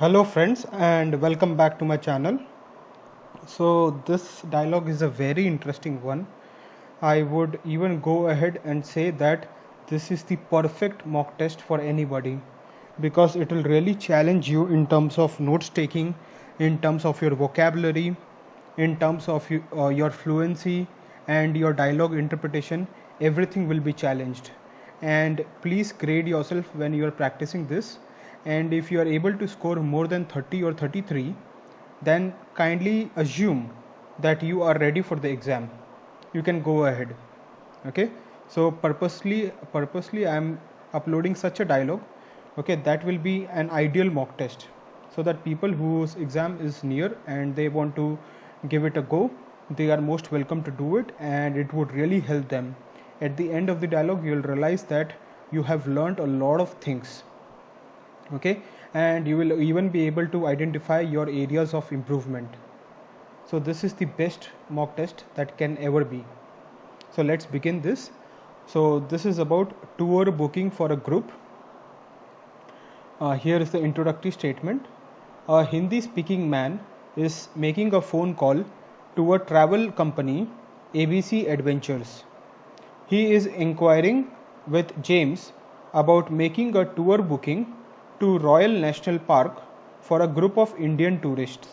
Hello friends and welcome back to my channel. So this dialogue is a very interesting one. I would even go ahead and say that this is the perfect mock test for anybody because it will really challenge you in terms of notes taking, in terms of your vocabulary, in terms of your fluency and your dialogue interpretation. Everything will be challenged, and please grade yourself when you are practicing this. And if you are able to score more than 30 or 33, then kindly assume that you are ready for the exam. You can go ahead. Okay, so purposely I am uploading such a dialogue, okay, that will be an ideal mock test, so that people whose exam is near and they want to give it a go, they are most welcome to do it, and it would really help them. At the end of the dialogue, you will realize that you have learned a lot of things, okay, and you will even be able to identify your areas of improvement. So this is the best mock test that can ever be. So let's begin this. So this is about tour booking for a group. Here is the introductory statement. A Hindi speaking man is making a phone call to a travel company, ABC Adventures. He is inquiring with James about making a tour booking to Royal National Park for a group of Indian tourists.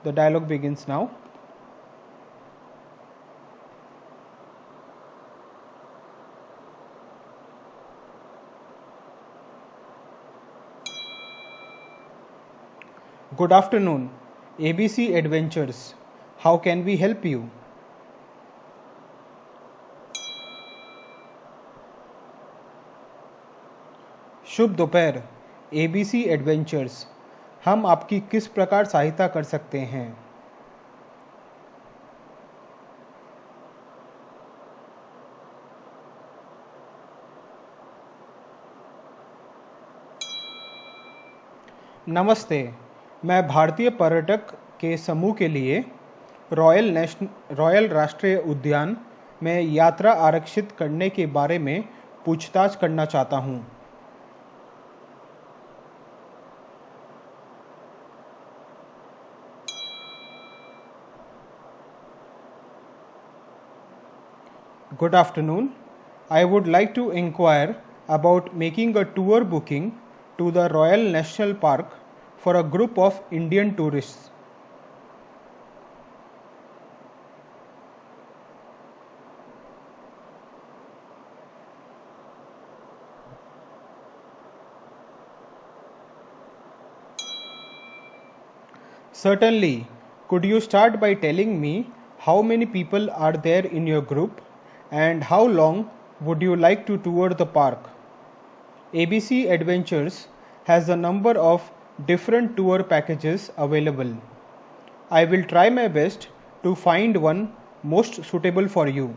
The dialogue begins now. Good afternoon, ABC Adventures. How can we help you? शुभ दोपहर, ABC adventures, हम आपकी किस प्रकार सहायता कर सकते हैं? नमस्ते, मैं भारतीय पर्यटक के समूह के लिए रॉयल राष्ट्रीय उद्यान में यात्रा आरक्षित करने के बारे में पूछताछ करना चाहता हूँ। Good afternoon. I would like to inquire about making a tour booking to the Royal National Park for a group of Indian tourists. Certainly. Could you start by telling me how many people are there in your group and how long would you like to tour the park? ABC Adventures has a number of different tour packages available. I will try my best to find one most suitable for you.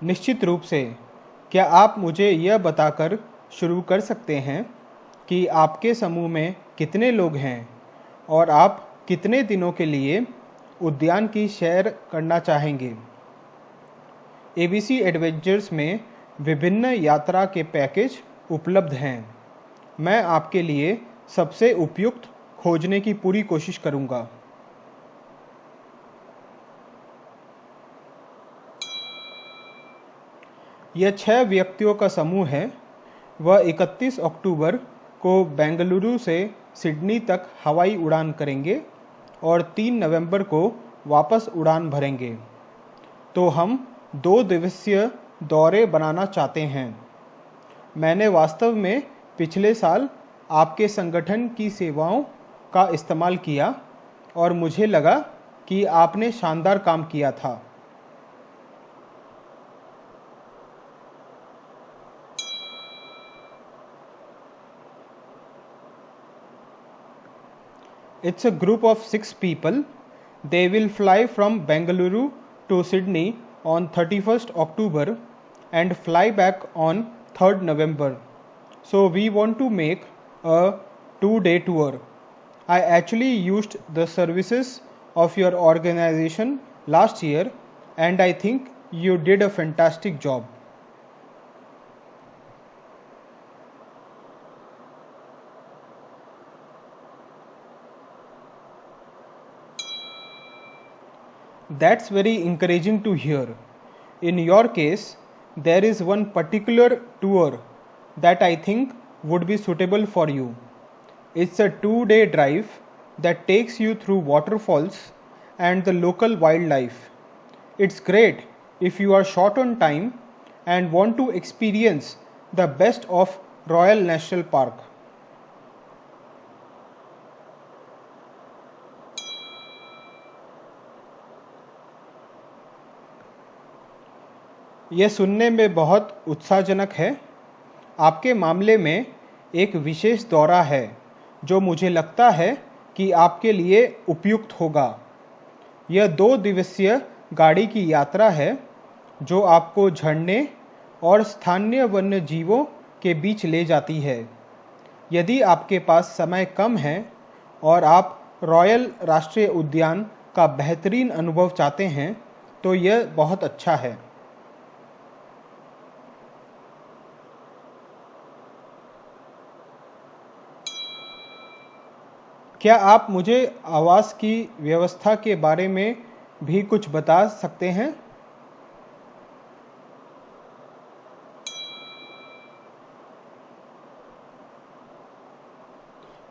निश्चित रूप से, क्या आप मुझे यह बताकर शुरू कर सकते हैं कि आपके समूह में कितने लोग हैं और आप कितने दिनों के लिए उद्यान की सैर करना चाहेंगे? ABC एडवेंचर्स में विभिन्न यात्रा के पैकेज उपलब्ध हैं। मैं आपके लिए सबसे उपयुक्त खोजने की पूरी कोशिश करूंगा। यह 6 व्यक्तियों का समूह है। वह 31 अक्टूबर को बेंगलुरु से सिडनी तक हवाई उड़ान करेंगे और 3 नवंबर को वापस उड़ान भरेंगे। तो हम 2 दिवसीय दौरे बनाना चाहते हैं। मैंने वास्तव में पिछले साल आपके संगठन की सेवाओं का इस्तेमाल किया और मुझे लगा कि आपने शानदार काम किया था। It's a group of 6 people. They will fly from Bengaluru to Sydney on 31st October and fly back on 3rd November. So we want to make a 2-day tour. I actually used the services of your organization last year and I think you did a fantastic job. That's very encouraging to hear. In your case, there is one particular tour that I think would be suitable for you. It's a 2-day drive that takes you through waterfalls and the local wildlife. It's great if you are short on time and want to experience the best of Royal National Park. यह सुनने में बहुत उत्साहजनक है। आपके मामले में एक विशेष दौरा है जो मुझे लगता है कि आपके लिए उपयुक्त होगा। यह 2 दिवसीय गाड़ी की यात्रा है जो आपको झरने और स्थानीय वन्य जीवों के बीच ले जाती है। यदि आपके पास समय कम है और आप रॉयल राष्ट्रीय उद्यान का बेहतरीन अनुभव चाहते हैं तो यह बहुत अच्छा है। क्या आप मुझे आवास की व्यवस्था के बारे में भी कुछ बता सकते हैं?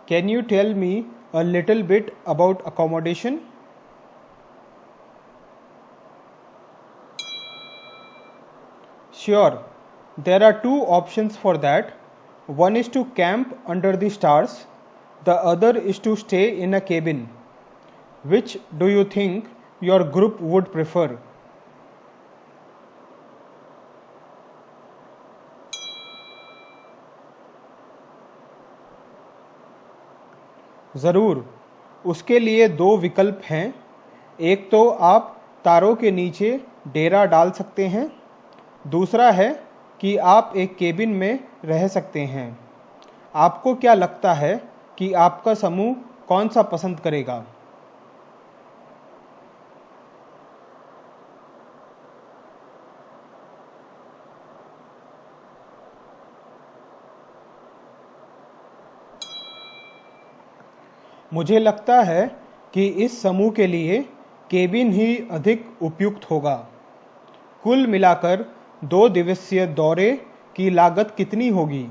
Can you tell me a little bit about accommodation? Sure, there are 2 options for that. One is to camp under the stars. The other is to stay in a cabin. Which do you think your group would prefer? ज़रूर, उसके लिए 2 विकल्प हैं। एक तो आप तारों के नीचे डेरा डाल सकते हैं। दूसरा है कि आप एक केबिन में रह सकते हैं। आपको क्या लगता है कि आपका समूह कौन सा पसंद करेगा? मुझे लगता है कि इस समूह के लिए केबिन ही अधिक उपयुक्त होगा। कुल मिलाकर 2 दिवसीय दौरे की लागत कितनी होगी?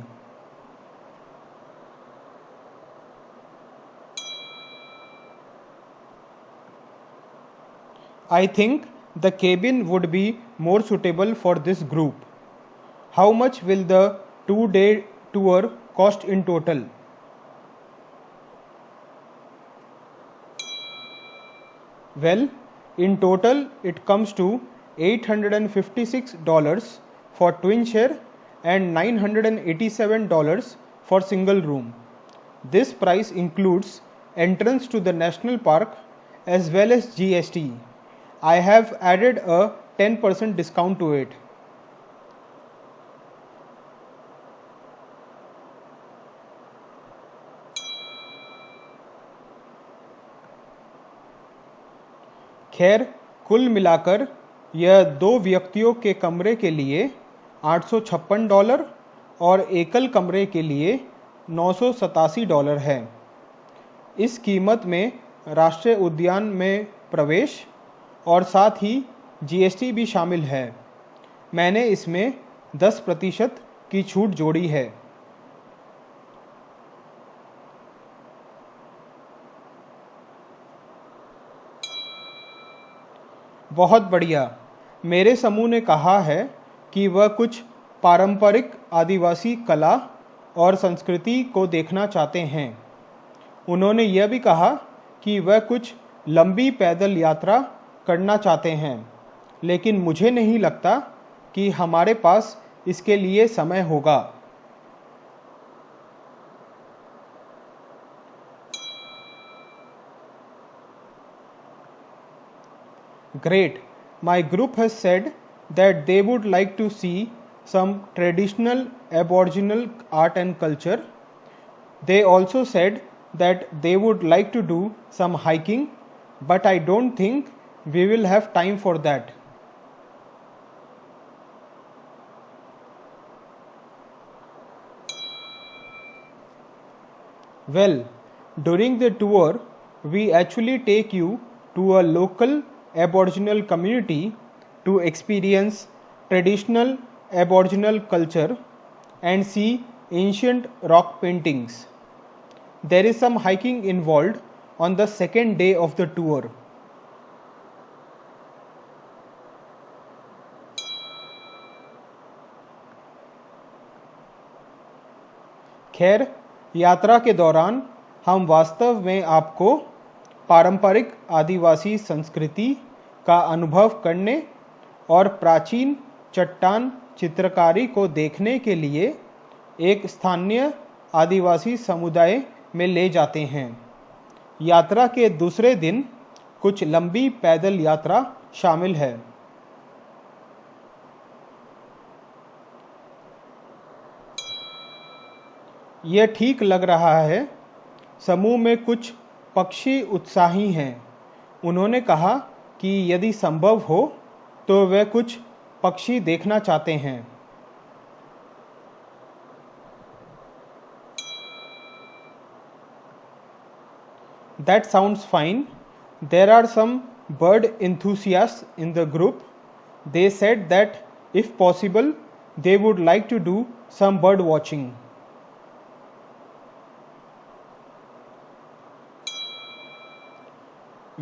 I think the cabin would be more suitable for this group. How much will the 2-day tour cost in total? Well, in total it comes to $856 for twin share and $987 for single room. This price includes entrance to the national park as well as GST. I have added a 10% discount to it. खैर, कुल मिलाकर यह 2 व्यक्तियों के कमरे के लिए $856 और एकल कमरे के लिए $987 है। इस कीमत में राष्ट्रीय उद्यान में प्रवेश और साथ ही GST भी शामिल है। मैंने इसमें 10% की छूट जोड़ी है। बहुत बढ़िया। मेरे समूह ने कहा है कि वह कुछ पारंपरिक आदिवासी कला और संस्कृति को देखना चाहते हैं। उन्होंने यह भी कहा कि वह कुछ लंबी पैदल यात्रा करना चाहते हैं, लेकिन मुझे नहीं लगता कि हमारे पास इसके लिए समय होगा। Great. My group has said that they would like to see some traditional Aboriginal art and culture. They also said that they would like to do some hiking, but I don't think we will have time for that. Well, during the tour, we actually take you to a local Aboriginal community to experience traditional Aboriginal culture and see ancient rock paintings. There is some hiking involved on the second day of the tour. खैर, यात्रा के दौरान हम वास्तव में आपको पारंपरिक आदिवासी संस्कृति का अनुभव करने और प्राचीन चट्टान चित्रकारी को देखने के लिए एक स्थानीय आदिवासी समुदाय में ले जाते हैं। यात्रा के दूसरे दिन कुछ लंबी पैदल यात्रा शामिल है। यह ठीक लग रहा है। समूह में कुछ पक्षी उत्साही हैं। उन्होंने कहा कि यदि संभव हो तो वे कुछ पक्षी देखना चाहते हैं। That sounds fine. There are some bird enthusiasts in the group. They said that if possible, they would like to do some bird watching.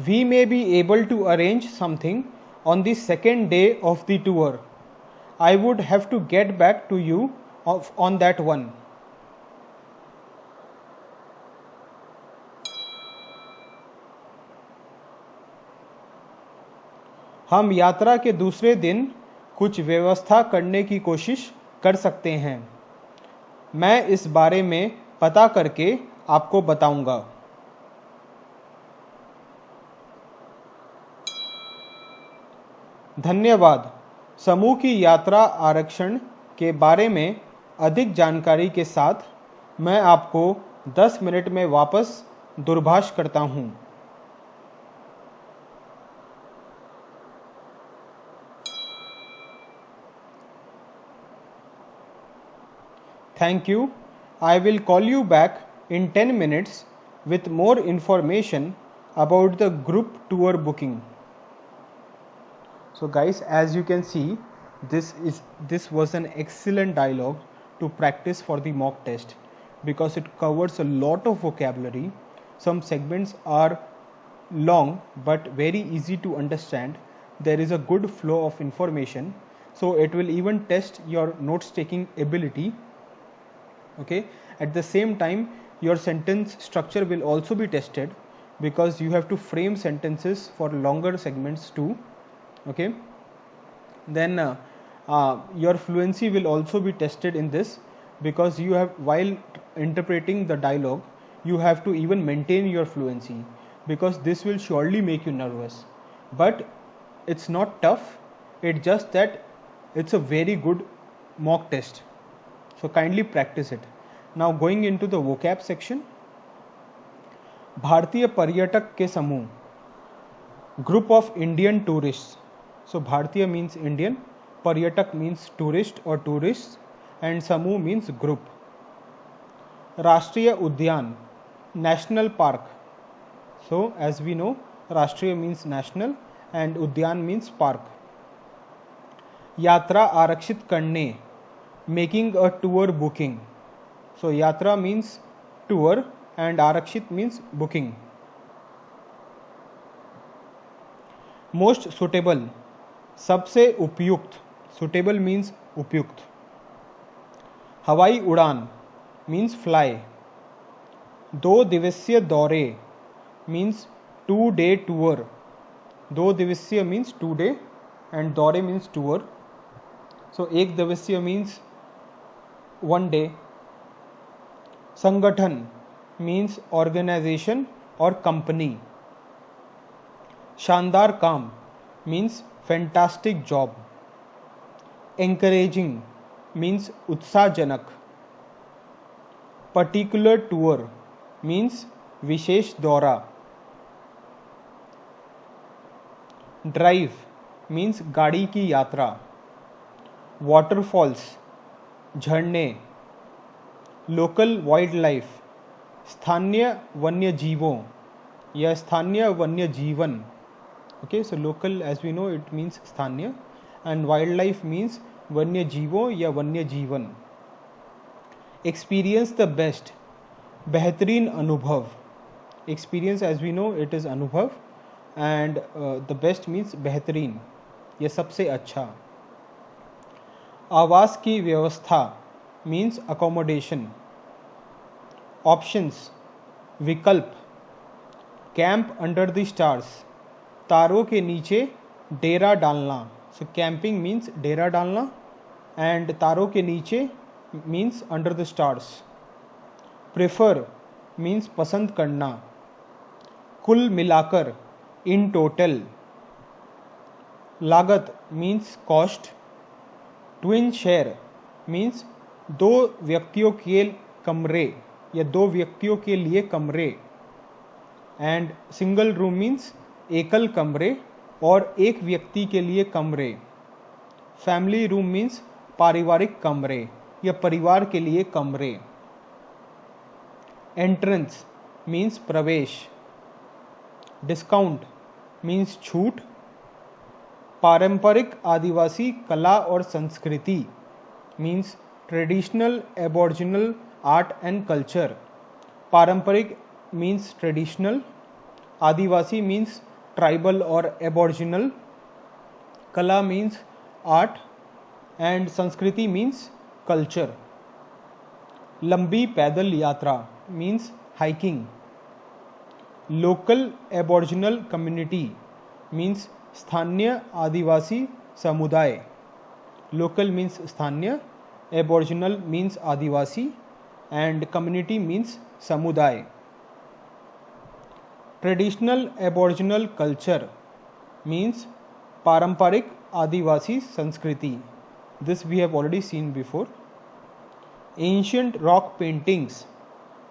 We may be able to arrange something on the second day of the tour. I would have to get back to you on that one. हम यात्रा के दूसरे दिन कुछ व्यवस्था करने की कोशिश कर सकते हैं। मैं इस बारे में पता करके आपको बताऊंगा। धन्यवाद। समूह की यात्रा आरक्षण के बारे में अधिक जानकारी के साथ मैं आपको 10 मिनट में वापस दूरभाष करता हूं। Thank you. I will call you back in 10 minutes with more information about the group tour booking. So guys, as you can see, this was an excellent dialogue to practice for the mock test because it covers a lot of vocabulary. Some segments are long but very easy to understand. There is a good flow of information, so it will even test your notes taking ability. Okay, at the same time your sentence structure will also be tested because you have to frame sentences for longer segments too. Okay, then your fluency will also be tested in this because you have, while interpreting the dialogue, you have to even maintain your fluency because this will surely make you nervous, but it's not tough. It's just that it's a very good mock test, so kindly practice it. Now going into the vocab section. भारतीय पर्यटक के समूह, group of Indian tourists. So Bhartiya means Indian, Paryatak means tourist or tourists, and Samu means group. Rashtriya Udyan, national park. So as we know, Rashtriya means national and Udyan means park. Yatra आरक्षित करने, making a tour booking. So yatra means tour and आरक्षित means booking. Most suitable, सबसे उपयुक्त. Suitable means उपयुक्त. हवाई उड़ान means fly. 2 दिवसीय दौरे means 2-day tour. 2 दिवसीय means 2 day and दौरे means tour. So 1 दिवसीय means 1 day. संगठन means organization or company. शानदार काम means fantastic job. Encouraging means उत्साहजनक. Particular tour means विशेष दौरा. ड्राइव मीन्स गाड़ी की यात्रा. वाटरफॉल्स झरने. लोकल वाइल्ड लाइफ स्थानीय वन्य जीवों या स्थानीय वन्य जीवन. Okay, so local as we know it means स्थानीय एंड वाइल्ड लाइफ मीन्स वन्य जीवों या वन्य जीवन. एक्सपीरियंस द बेस्ट बेहतरीन अनुभव. Experience as we know it is अनुभव एंड द बेस्ट मीन्स बेहतरीन या सबसे अच्छा. आवास की व्यवस्था मीन्स अकोमोडेशन. ऑप्शंस विकल्प. कैंप अंडर द स्टार्स तारों के नीचे डेरा डालना. सो कैंपिंग मीन्स डेरा डालना एंड तारों के नीचे means under the stars. Prefer means पसंद करना. कुल मिलाकर इन टोटल. लागत means cost. Twin share means दो व्यक्तियों के कमरे या दो व्यक्तियों के लिए कमरे. एंड सिंगल रूम मीन्स एकल कमरे और एक व्यक्ति के लिए कमरे. फैमिली रूम मीन्स पारिवारिक कमरे या परिवार के लिए कमरे. एंट्रेंस मीन्स प्रवेश. डिस्काउंट मीन्स छूट. पारंपरिक आदिवासी कला और संस्कृति means traditional aboriginal art and culture. पारंपरिक मीन्स ट्रेडिशनल. आदिवासी मीन्स ट्राइबल और एबॉर्जिनल. कला मीन्स आर्ट एंड संस्कृति मीन्स कल्चर. लंबी पैदल यात्रा means hiking. Local aboriginal community means स्थानीय आदिवासी समुदाय. लोकल मीन्स स्थानीय, एबॉर्जिनल मीन्स आदिवासी एंड कम्युनिटी मीन्स समुदाय. ट्रेडिशनल एबॉर्जिनल कल्चर मीन्स पारंपरिक आदिवासी संस्कृति. This we have already seen before. Ancient rock paintings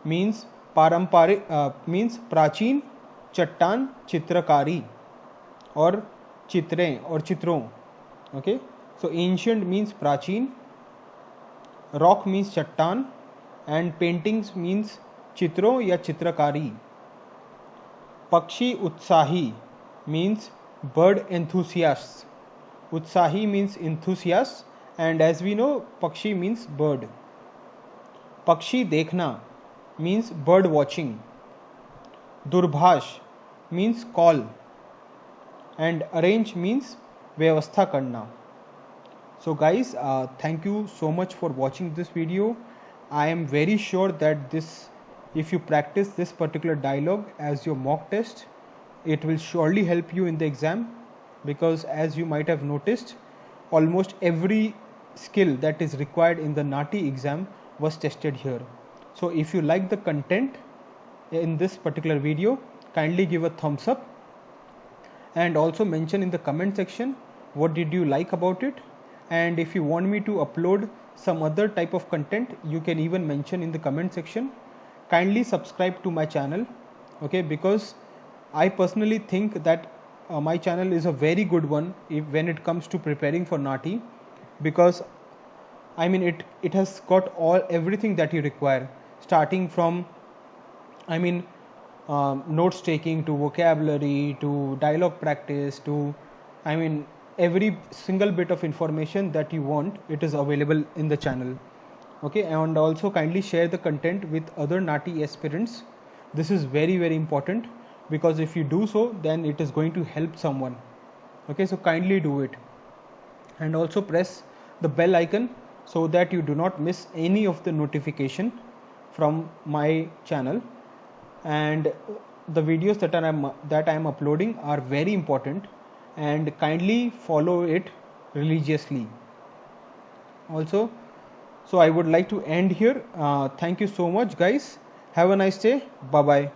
means पारंपरिक मीन्स प्राचीन चट्टान चित्रकारी और चित्रें और चित्रों. ओके, सो एंशियंट मीन्स प्राचीन, रॉक मीन्स चट्टान एंड पेंटिंग्स मीन्स चित्रों या चित्रकारी. पक्षी उत्साही मीन्स बर्ड enthusiasts. उत्साही means enthusiast and as we know पक्षी मीन्स bird. पक्षी देखना मीन्स bird watching. दूरभाष means call and arrange means व्यवस्था करना. So guys, thank you so much for watching this video. I am very sure that if you practice this particular dialogue as your mock test, it will surely help you in the exam, because as you might have noticed, almost every skill that is required in the NAATI exam was tested here. So if you like the content in this particular video, kindly give a thumbs up and also mention in the comment section what did you like about it. And if you want me to upload some other type of content, you can even mention in the comment section. Kindly subscribe to my channel, okay, because I personally think that my channel is a very good one when it comes to preparing for NAATI, because I mean it has got everything that you require, starting from notes taking to vocabulary to dialogue practice to every single bit of information that you want, it is available in the channel. Okay, and also kindly share the content with other NAATI aspirants. This is very, very important, because if you do so, then it is going to help someone. Okay, so kindly do it, and also press the bell icon so that you do not miss any of the notification from my channel. And the videos that I am uploading are very important, and kindly follow it religiously. Also, so I would like to end here. Thank you so much, guys. Have a nice day. Bye bye.